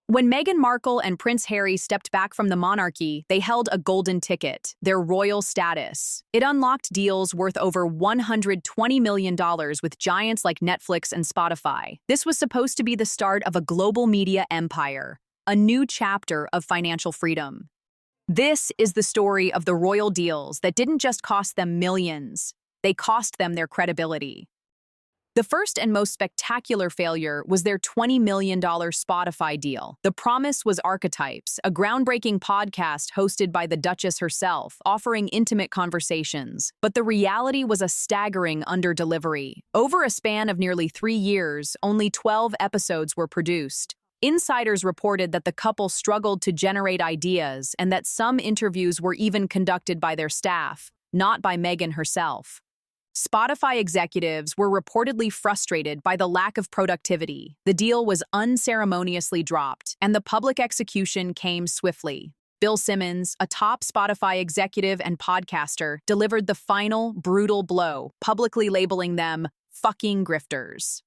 When Meghan Markle and Prince Harry stepped back from the monarchy, they held a golden ticket, their royal status. It unlocked deals worth over $120 million with giants like Netflix and Spotify. This was supposed to be the start of a global media empire, a new chapter of financial freedom. This is the story of the royal deals that didn't just cost them millions, they cost them their credibility. The first and most spectacular failure was their $20 million Spotify deal. The promise was Archetypes, a groundbreaking podcast hosted by the Duchess herself, offering intimate conversations. But the reality was a staggering underdelivery. Over a span of nearly 3 years, only 12 episodes were produced. Insiders reported that the couple struggled to generate ideas and that some interviews were even conducted by their staff, not by Meghan herself. Spotify executives were reportedly frustrated by the lack of productivity. The deal was unceremoniously dropped, and the public execution came swiftly. Bill Simmons, a top Spotify executive and podcaster, delivered the final, brutal blow, publicly labeling them fucking grifters.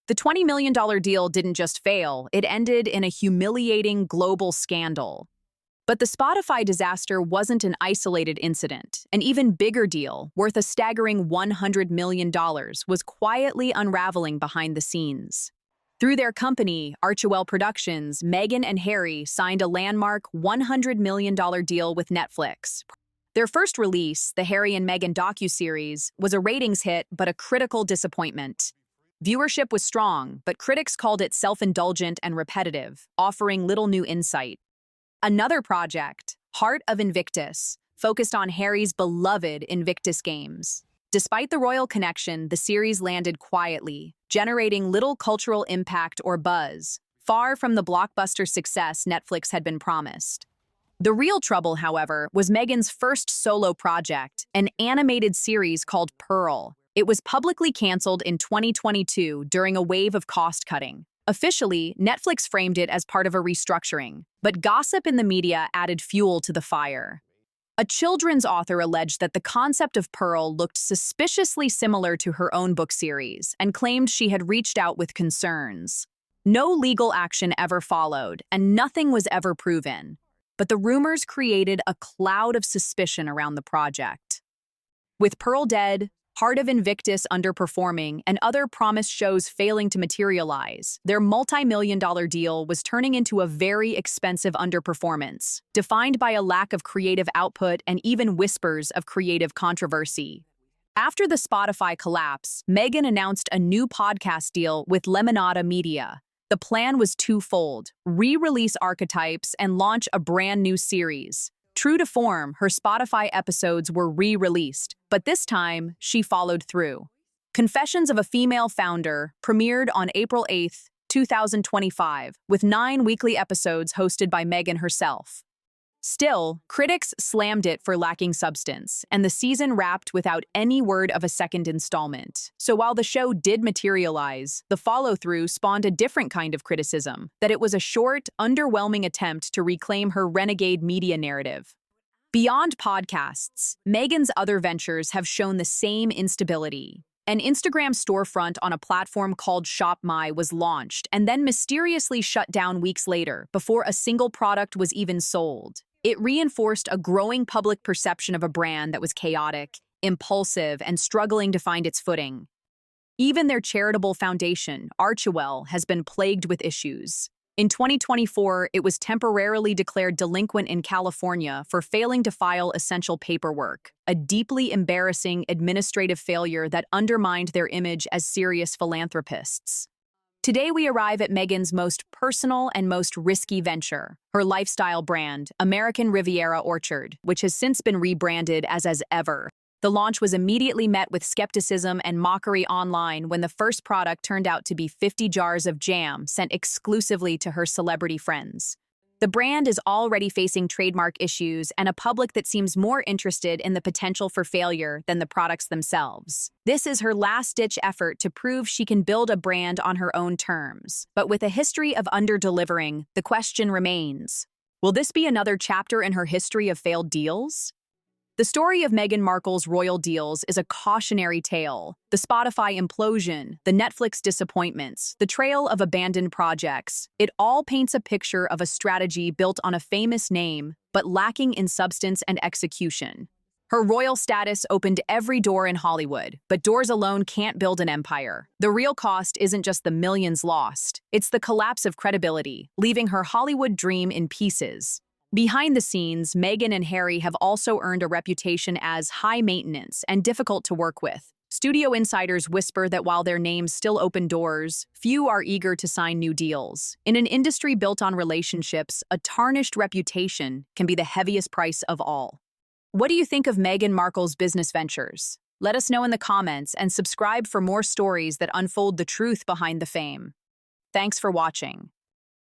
The $20 million deal didn't just fail, it ended in a humiliating global scandal. But the Spotify disaster wasn't an isolated incident. An even bigger deal, worth a staggering $100 million, was quietly unraveling behind the scenes. Through their company, Archewell Productions, Meghan and Harry signed a landmark $100 million deal with Netflix. Their first release, the Harry and Meghan docuseries, was a ratings hit but a critical disappointment. Viewership was strong, but critics called it self-indulgent and repetitive, offering little new insight. Another project, Heart of Invictus, focused on Harry's beloved Invictus games. Despite the royal connection, the series landed quietly, generating little cultural impact or buzz, far from the blockbuster success Netflix had been promised. The real trouble, however, was Meghan's first solo project, an animated series called Pearl. It was publicly canceled in 2022 during a wave of cost-cutting. Officially, Netflix framed it as part of a restructuring, but gossip in the media added fuel to the fire. A children's author alleged that the concept of Pearl looked suspiciously similar to her own book series and claimed she had reached out with concerns. No legal action ever followed, and nothing was ever proven. But the rumors created a cloud of suspicion around the project. With Pearl dead, Heart of Invictus underperforming, and other promised shows failing to materialize, their multi-million-dollar deal was turning into a very expensive underperformance, defined by a lack of creative output and even whispers of creative controversy. After the Spotify collapse, Meghan announced a new podcast deal with Lemonada Media. The plan was twofold: re-release Archetypes and launch a brand new series. True to form, her Spotify episodes were re-released, but this time, she followed through. Confessions of a Female Founder premiered on April 8, 2025, with 9 weekly episodes hosted by Meghan herself. Still, critics slammed it for lacking substance, and the season wrapped without any word of a second installment. So while the show did materialize, the follow-through spawned a different kind of criticism, that it was a short, underwhelming attempt to reclaim her renegade media narrative. Beyond podcasts, Meghan's other ventures have shown the same instability. An Instagram storefront on a platform called Shop My was launched and then mysteriously shut down weeks later before a single product was even sold. It reinforced a growing public perception of a brand that was chaotic, impulsive, and struggling to find its footing. Even their charitable foundation, Archewell, has been plagued with issues. In 2024, it was temporarily declared delinquent in California for failing to file essential paperwork, a deeply embarrassing administrative failure that undermined their image as serious philanthropists. Today, we arrive at Meghan's most personal and most risky venture, her lifestyle brand, American Riviera Orchard, which has since been rebranded as Ever. The launch was immediately met with skepticism and mockery online when the first product turned out to be 50 jars of jam sent exclusively to her celebrity friends. The brand is already facing trademark issues and a public that seems more interested in the potential for failure than the products themselves. This is her last-ditch effort to prove she can build a brand on her own terms. But with a history of under-delivering, the question remains: will this be another chapter in her history of failed deals? The story of Meghan Markle's royal deals is a cautionary tale. The Spotify implosion, the Netflix disappointments, the trail of abandoned projects. It all paints a picture of a strategy built on a famous name, but lacking in substance and execution. Her royal status opened every door in Hollywood, but doors alone can't build an empire. The real cost isn't just the millions lost, it's the collapse of credibility, leaving her Hollywood dream in pieces. Behind the scenes, Meghan and Harry have also earned a reputation as high maintenance and difficult to work with. Studio insiders whisper that while their names still open doors, few are eager to sign new deals. In an industry built on relationships, a tarnished reputation can be the heaviest price of all. What do you think of Meghan Markle's business ventures? Let us know in the comments and subscribe for more stories that unfold the truth behind the fame. Thanks for watching.